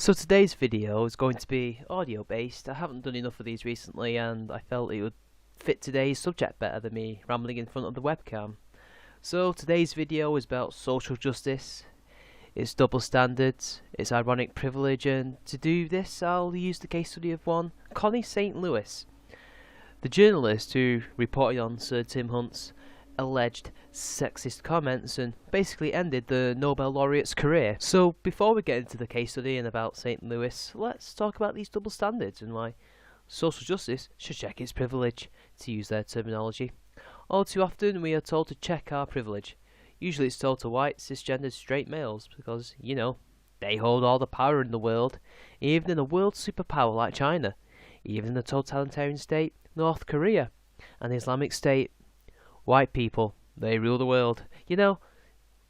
So today's video is going to be audio based. I haven't done enough of these recently and I felt it would fit today's subject better than me rambling in front of the webcam. So today's video is about social justice, its double standards, its ironic privilege, and to do this I'll use the case study of one Connie St. Louis, the journalist who reported on Sir Tim Hunt's alleged sexist comments and basically ended the Nobel laureate's career. So before we get into the case study and about St. Louis, let's talk about these double standards and why social justice should check its privilege, to use their terminology. All too often we are told to check our privilege. Usually it's told to white, cisgendered, straight males because, you know, they hold all the power in the world, even in a world superpower like China, even in the totalitarian state North Korea and the Islamic State. White people, they rule the world. You know,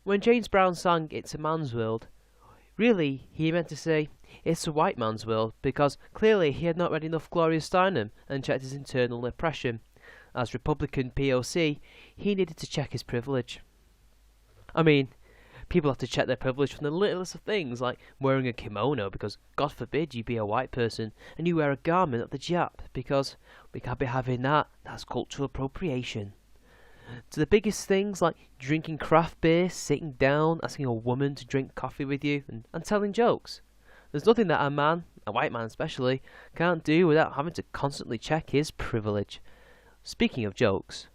when James Brown sang It's a Man's World, really he meant to say it's a white man's world, because clearly he had not read enough Gloria Steinem and checked his internal oppression. As Republican POC, he needed to check his privilege. I mean, people have to check their privilege from the littlest of things, like wearing a kimono, because God forbid you be a white person and you wear a garment of the Jap, because we can't be having that, that's cultural appropriation. To the biggest things like drinking craft beer, sitting down, asking a woman to drink coffee with you, and telling jokes. There's nothing that a man, a white man especially, can't do without having to constantly check his privilege. Speaking of jokes,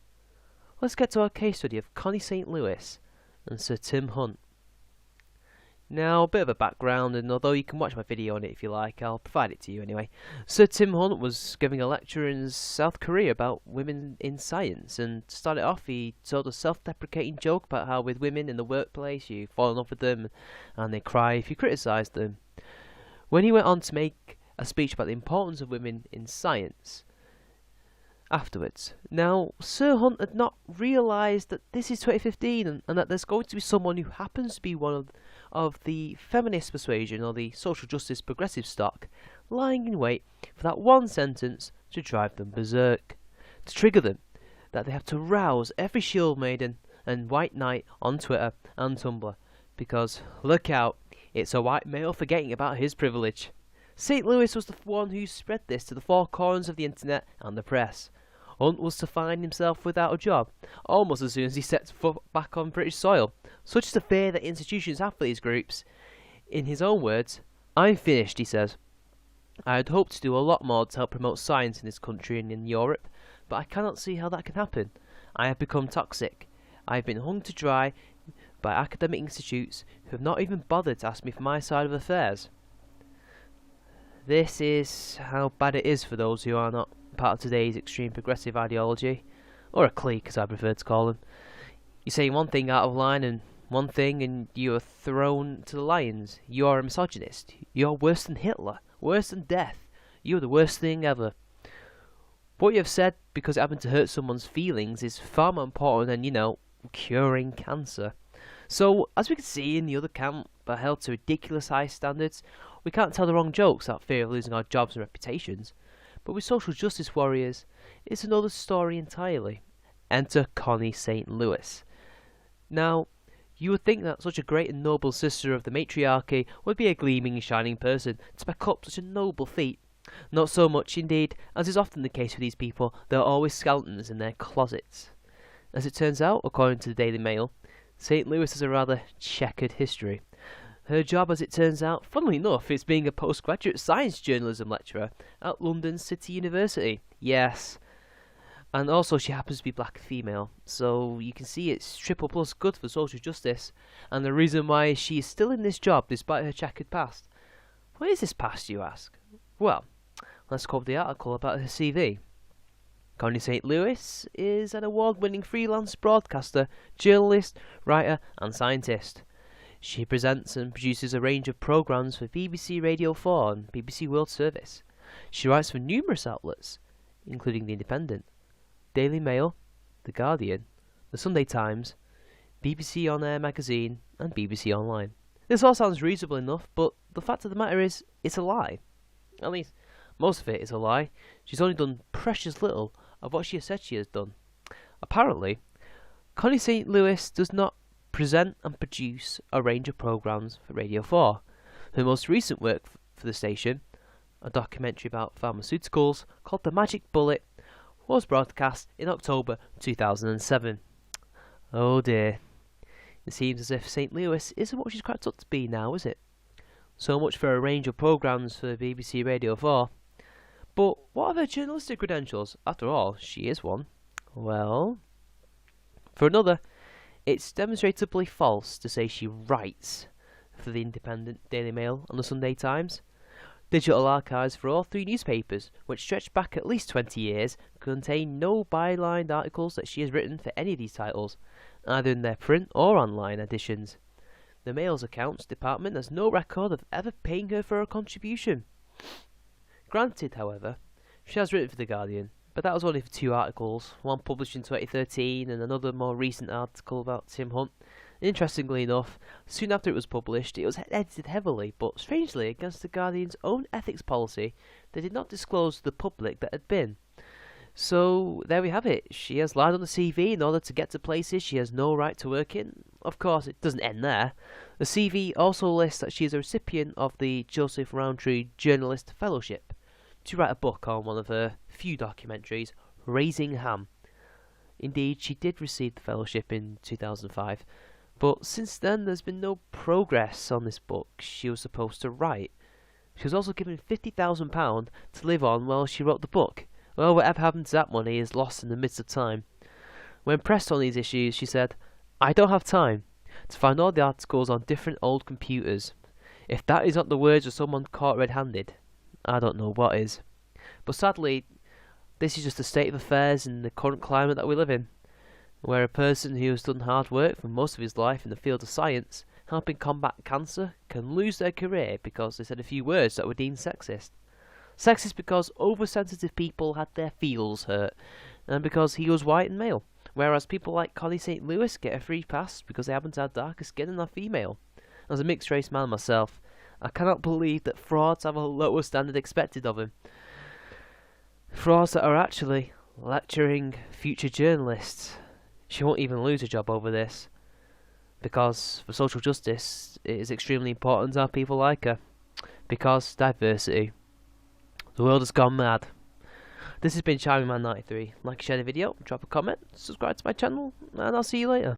let's get to our case study of Connie St. Louis and Sir Tim Hunt. Now, a bit of a background, and although you can watch my video on it if you like, I'll provide it to you anyway. Sir Tim Hunt was giving a lecture in South Korea about women in science, and to start it off he told a self-deprecating joke about how with women in the workplace you fall in love with them and they cry if you criticise them. When he went on to make a speech about the importance of women in science afterwards. Now, Sir Hunt had not realised that this is 2015 and that there's going to be someone who happens to be one of the feminist persuasion or the social justice progressive stock lying in wait for that one sentence to drive them berserk, to trigger them, that they have to rouse every shield maiden and white knight on Twitter and Tumblr, because, look out, it's a white male forgetting about his privilege. St. Louis was the one who spread this to the four corners of the internet and the press. Hunt was to find himself without a job almost as soon as he set foot back on British soil. Such is the fear that institutions have for these groups. In his own words, "I'm finished," he says. "I had hoped to do a lot more to help promote science in this country and in Europe, but I cannot see how that can happen. I have become toxic. I have been hung to dry by academic institutes who have not even bothered to ask me for my side of affairs." This is how bad it is for those who are not part of today's extreme progressive ideology, or a clique as I prefer to call them. You say one thing out of line and one thing and you are thrown to the lions. You are a misogynist. You are worse than Hitler, worse than death. You are the worst thing ever. What you have said because it happened to hurt someone's feelings is far more important than, you know, curing cancer. So, as we can see in the other camp, are held to ridiculous high standards. We can't tell the wrong jokes out of fear of losing our jobs and reputations. But with social justice warriors, it's another story entirely. Enter Connie St. Louis. Now, you would think that such a great and noble sister of the matriarchy would be a gleaming and shining person to back up such a noble feat. Not so much indeed, as is often the case with these people, there are always skeletons in their closets. As it turns out, according to the Daily Mail, St. Louis has a rather checkered history. Her job, as it turns out, funnily enough, is being a postgraduate science journalism lecturer at London City University. Yes. And also she happens to be black female, so you can see it's triple plus good for social justice, and the reason why she is still in this job despite her checkered past. What is this past, you ask? Well, let's cover the article about her CV. Connie St. Louis is an award-winning freelance broadcaster, journalist, writer and scientist. She presents and produces a range of programmes for BBC Radio 4 and BBC World Service. She writes for numerous outlets, including The Independent, Daily Mail, The Guardian, The Sunday Times, BBC On Air Magazine and BBC Online. This all sounds reasonable enough, but the fact of the matter is, it's a lie. At least, most of it is a lie. She's only done precious little of what she has said she has done. Apparently, Connie St. Louis does not present and produce a range of programmes for Radio 4. Her most recent work for the station, a documentary about pharmaceuticals called The Magic Bullet, was broadcast in October 2007. Oh dear. It seems as if St. Louis isn't what she's cracked up to be now, is it? So much for a range of programmes for BBC Radio 4. But what are her journalistic credentials? After all, she is one. Well, for another, it's demonstrably false to say she writes for the Independent, Daily Mail and the Sunday Times. Digital archives for all three newspapers, which stretch back at least 20 years, contain no bylined articles that she has written for any of these titles, either in their print or online editions. The Mail's accounts department has no record of ever paying her for a contribution. Granted, however, she has written for The Guardian, but that was only for 2 articles, one published in 2013 and another more recent article about Tim Hunt. Interestingly enough, soon after it was published, it was edited heavily, but strangely against The Guardian's own ethics policy. They did not disclose to the public that had been. So there we have it. She has lied on the CV in order to get to places she has no right to work in. Of course, it doesn't end there. The CV also lists that she is a recipient of the Joseph Rowntree Journalist Fellowship to write a book on one of her few documentaries, Raising Ham. Indeed, she did receive the fellowship in 2005. But since then, there's been no progress on this book she was supposed to write. She was also given £50,000 to live on while she wrote the book. Well, whatever happened to that money is lost in the midst of time. When pressed on these issues, she said, "I don't have time to find all the articles on different old computers. If that is not the words of someone caught red-handed, I don't know what is." But sadly, this is just the state of affairs in the current climate that we live in, where a person who has done hard work for most of his life in the field of science, helping combat cancer, can lose their career because they said a few words that were deemed sexist. Sexist because oversensitive people had their feels hurt, and because he was white and male, whereas people like Connie St. Louis get a free pass because they happen to have darker skin and are female. As a mixed race man myself, I cannot believe that frauds have a lower standard expected of them. Frauds that are actually lecturing future journalists. She won't even lose a job over this, because for social justice it is extremely important to have people like her, because diversity. The world has gone mad. This has been Charming Man 93. Like and share the video, drop a comment, subscribe to my channel, and I'll see you later.